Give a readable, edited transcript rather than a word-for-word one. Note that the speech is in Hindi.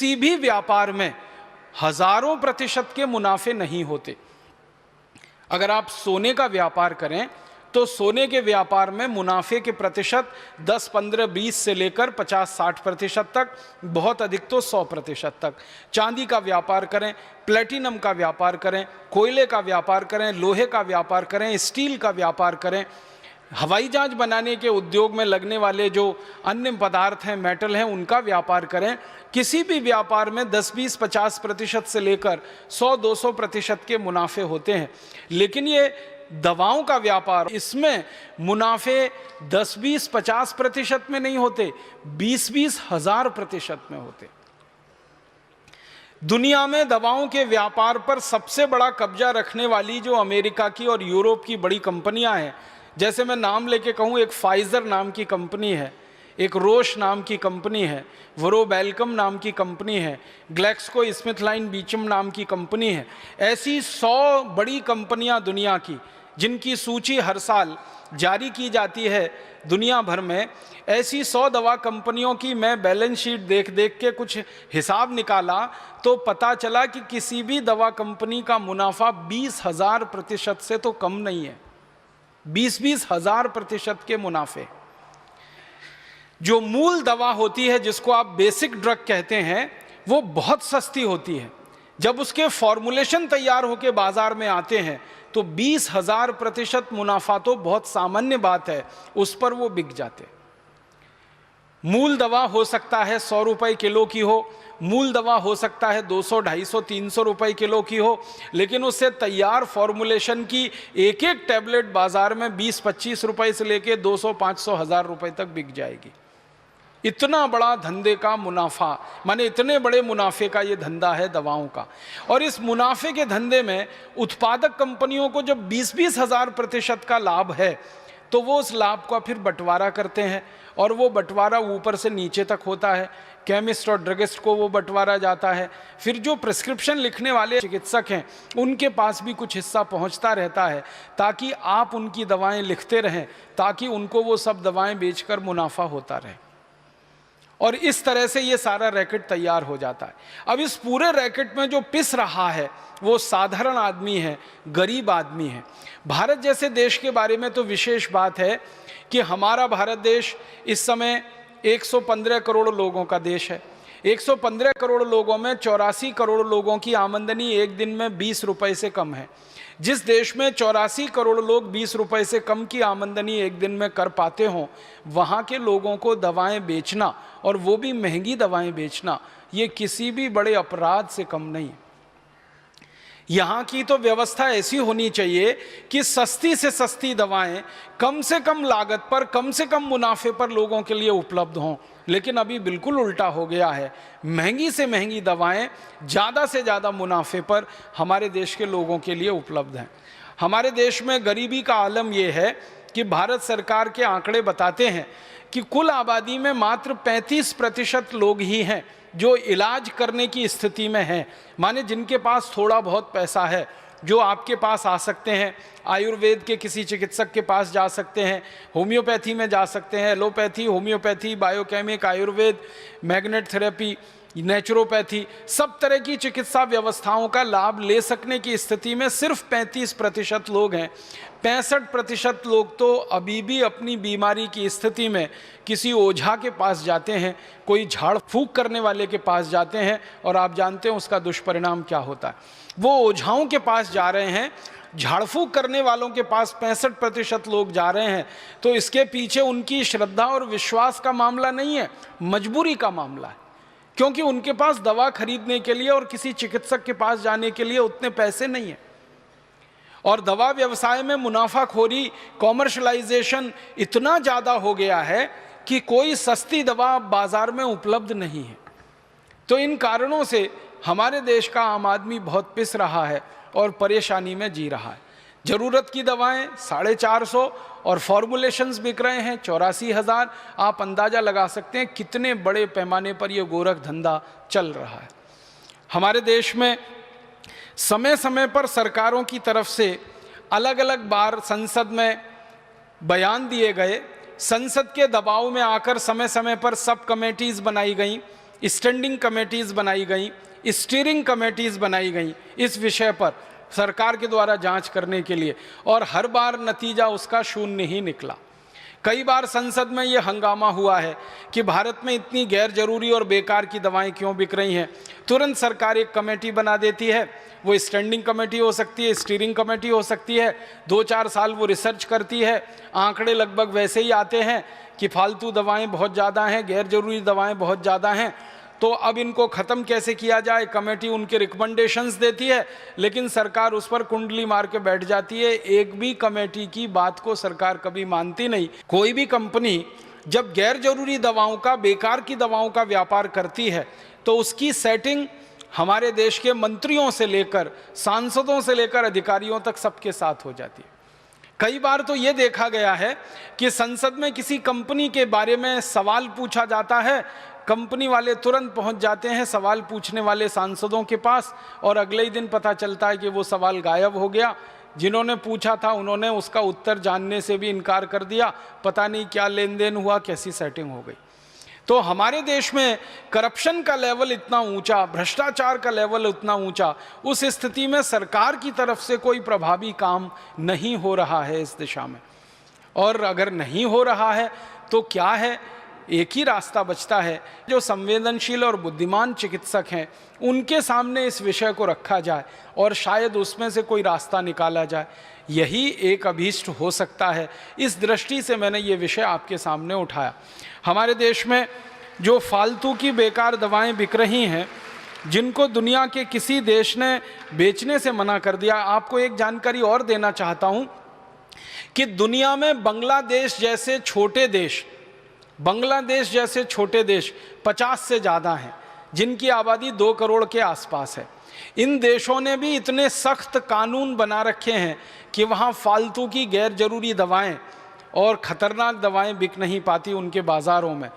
किसी भी व्यापार में हजारों प्रतिशत के मुनाफे नहीं होते। अगर आप सोने का व्यापार करें तो सोने के व्यापार में मुनाफे के प्रतिशत 10, 15, 20 से लेकर 50, 60% तक, बहुत अधिक तो 100% तक। चांदी का व्यापार करें, प्लेटिनम का व्यापार करें, कोयले का व्यापार करें, लोहे का व्यापार करें, स्टील का व्यापार करें, हवाई जहाज बनाने के उद्योग में लगने वाले जो अन्य पदार्थ हैं, मेटल हैं, उनका व्यापार करें, किसी भी व्यापार में 10, 20, 50% से लेकर 100, 200% के मुनाफे होते हैं। लेकिन ये दवाओं का व्यापार, इसमें मुनाफे 10, 20, 50% में नहीं होते, 20-20 हजार प्रतिशत में होते। दुनिया में दवाओं के व्यापार पर सबसे बड़ा कब्जा रखने वाली जो अमेरिका की और यूरोप की बड़ी कंपनियां हैं, जैसे मैं नाम लेके कहूँ, एक फाइजर नाम की कंपनी है, एक रोश नाम की कंपनी है, वरोबेलकम नाम की कंपनी है, ग्लैक्सको स्मिथ लाइन बीचम नाम की कंपनी है। ऐसी 100 बड़ी कंपनियां दुनिया की, जिनकी सूची हर साल जारी की जाती है दुनिया भर में, ऐसी 100 दवा कंपनियों की मैं बैलेंस शीट देख देख के कुछ हिसाब निकाला तो पता चला कि किसी भी दवा कंपनी का मुनाफा 20,000% से तो कम नहीं है। 20-20 हजार प्रतिशत के मुनाफे। जो मूल दवा होती है, जिसको आप बेसिक ड्रग कहते हैं, वो बहुत सस्ती होती है। जब उसके फॉर्मुलेशन तैयार होकर बाजार में आते हैं तो 20,000% मुनाफा तो बहुत सामान्य बात है, उस पर वो बिक जाते। मूल दवा हो सकता है 100 रुपए किलो की हो, मूल दवा हो सकता है 200, 250, 300 रुपए किलो की हो, लेकिन उससे तैयार फॉर्मुलेशन की एक एक टैबलेट बाजार में 20-25 रुपए से लेके 200, 500, 1000 रुपए तक बिक जाएगी। इतना बड़ा धंधे का मुनाफा, माने इतने बड़े मुनाफे का ये धंधा है दवाओं का। और इस मुनाफे के धंधे में उत्पादक कंपनियों को जब 20-20 हजार प्रतिशत का लाभ है तो वो उस लाभ का फिर बंटवारा करते हैं, और वो बंटवारा ऊपर से नीचे तक होता है। केमिस्ट और ड्रगिस्ट को वो बंटवारा जाता है, फिर जो प्रिस्क्रिप्शन लिखने वाले चिकित्सक हैं उनके पास भी कुछ हिस्सा पहुंचता रहता है, ताकि आप उनकी दवाएं लिखते रहें, ताकि उनको वो सब दवाएं बेचकर मुनाफा होता रहे। और इस तरह से ये सारा रैकेट तैयार हो जाता है। अब इस पूरे रैकेट में जो पिस रहा है वो साधारण आदमी है, गरीब आदमी है। भारत जैसे देश के बारे में तो विशेष बात है कि हमारा भारत देश इस समय 115 करोड़ लोगों का देश है। 115 करोड़ लोगों में 84 करोड़ लोगों की आमदनी एक दिन में 20 रुपए से कम है। जिस देश में 84 करोड़ लोग 20 रुपए से कम की आमदनी एक दिन में कर पाते हों, वहाँ के लोगों को दवाएं बेचना, और वो भी महंगी दवाएं बेचना, ये किसी भी बड़े अपराध से कम नहीं। यहाँ की तो व्यवस्था ऐसी होनी चाहिए कि सस्ती से सस्ती दवाएं कम से कम लागत पर, कम से कम मुनाफे पर लोगों के लिए उपलब्ध हों। लेकिन अभी बिल्कुल उल्टा हो गया है, महंगी से महंगी दवाएं ज़्यादा से ज़्यादा मुनाफे पर हमारे देश के लोगों के लिए उपलब्ध हैं। हमारे देश में गरीबी का आलम यह है कि भारत सरकार के आंकड़े बताते हैं कि कुल आबादी में मात्र 35% लोग ही हैं जो इलाज करने की स्थिति में हैं, माने जिनके पास थोड़ा बहुत पैसा है, जो आपके पास आ सकते हैं, आयुर्वेद के किसी चिकित्सक के पास जा सकते हैं, होम्योपैथी में जा सकते हैं, allopathy, homeopathy, biochemic, Ayurveda, magnet therapy, naturopathy, सब तरह की चिकित्सा व्यवस्थाओं का लाभ ले सकने की स्थिति में सिर्फ 35% लोग हैं। 65% लोग तो अभी भी अपनी बीमारी की स्थिति में किसी ओझा के पास जाते हैं, कोई झाड़ फूंक करने वाले के पास जाते हैं, और आप जानते हैं उसका दुष्परिणाम क्या होता है। वो ओझाओं के पास जा रहे हैं, झाड़ फूंक करने वालों के पास 65% लोग जा रहे हैं, तो इसके पीछे उनकी श्रद्धा और विश्वास का मामला नहीं है, मजबूरी का मामला है। क्योंकि उनके पास दवा खरीदने के लिए और किसी चिकित्सक के पास जाने के लिए उतने पैसे नहीं है। और दवा व्यवसाय में मुनाफाखोरी, कॉमर्शलाइजेशन इतना ज़्यादा हो गया है कि कोई सस्ती दवा बाजार में उपलब्ध नहीं है। तो इन कारणों से हमारे देश का आम आदमी बहुत पिस रहा है और परेशानी में जी रहा है। ज़रूरत की दवाएं 450 और फॉर्मुलेशंस बिक रहे हैं 84,000। आप अंदाज़ा लगा सकते हैं कितने बड़े पैमाने पर यह गोरख धंधा चल रहा है। हमारे देश में समय समय पर सरकारों की तरफ से अलग अलग बार संसद में बयान दिए गए, संसद के दबाव में आकर समय समय पर सब कमेटीज़ बनाई गई, स्टैंडिंग कमेटीज़ बनाई गई, स्टीयरिंग कमेटीज़ बनाई गई इस विषय पर सरकार के द्वारा जांच करने के लिए, और हर बार नतीजा उसका शून्य ही निकला। कई बार संसद में ये हंगामा हुआ है कि भारत में इतनी गैर जरूरी और बेकार की दवाएं क्यों बिक रही हैं। तुरंत सरकार एक कमेटी बना देती है, वो स्टैंडिंग कमेटी हो सकती है, स्टीयरिंग कमेटी हो सकती है, 2-4 साल वो रिसर्च करती है, आंकड़े लगभग वैसे ही आते हैं कि फालतू दवाएं बहुत ज़्यादा हैं, गैर जरूरी दवाएं बहुत ज़्यादा हैं, तो अब इनको ख़त्म कैसे किया जाए। कमेटी उनके रिकमेंडेशंस देती है, लेकिन सरकार उस पर कुंडली मार के बैठ जाती है। एक भी कमेटी की बात को सरकार कभी मानती नहीं। कोई भी कंपनी जब गैर जरूरी दवाओं का, बेकार की दवाओं का व्यापार करती है तो उसकी सेटिंग हमारे देश के मंत्रियों से लेकर, सांसदों से लेकर अधिकारियों तक सबके साथ हो जाती है। कई बार तो ये देखा गया है कि संसद में किसी कंपनी के बारे में सवाल पूछा जाता है, कंपनी वाले तुरंत पहुंच जाते हैं सवाल पूछने वाले सांसदों के पास, और अगले ही दिन पता चलता है कि वो सवाल गायब हो गया। जिन्होंने पूछा था उन्होंने उसका उत्तर जानने से भी इनकार कर दिया। पता नहीं क्या लेन देन हुआ, कैसी सेटिंग हो गई। तो हमारे देश में करप्शन का लेवल इतना ऊंचा, भ्रष्टाचार का लेवल उतना ऊंचा, उस स्थिति में सरकार की तरफ से कोई प्रभावी काम नहीं हो रहा है इस दिशा में। और अगर नहीं हो रहा है तो क्या है, एक ही रास्ता बचता है, जो संवेदनशील और बुद्धिमान चिकित्सक हैं उनके सामने इस विषय को रखा जाए और शायद उसमें से कोई रास्ता निकाला जाए। यही एक अभीष्ट हो सकता है। इस दृष्टि से मैंने ये विषय आपके सामने उठाया। हमारे देश में जो फालतू की बेकार दवाएं बिक रही हैं, जिनको दुनिया के किसी देश ने बेचने से मना कर दिया। आपको एक जानकारी और देना चाहता हूं कि दुनिया में बांग्लादेश जैसे छोटे देश 50 से ज़्यादा हैं, जिनकी आबादी 2 करोड़ के आसपास है। इन देशों ने भी इतने सख्त कानून बना रखे हैं कि वहाँ फालतू की गैर जरूरी दवाएं और ख़तरनाक दवाएं बिक नहीं पाती उनके बाज़ारों में।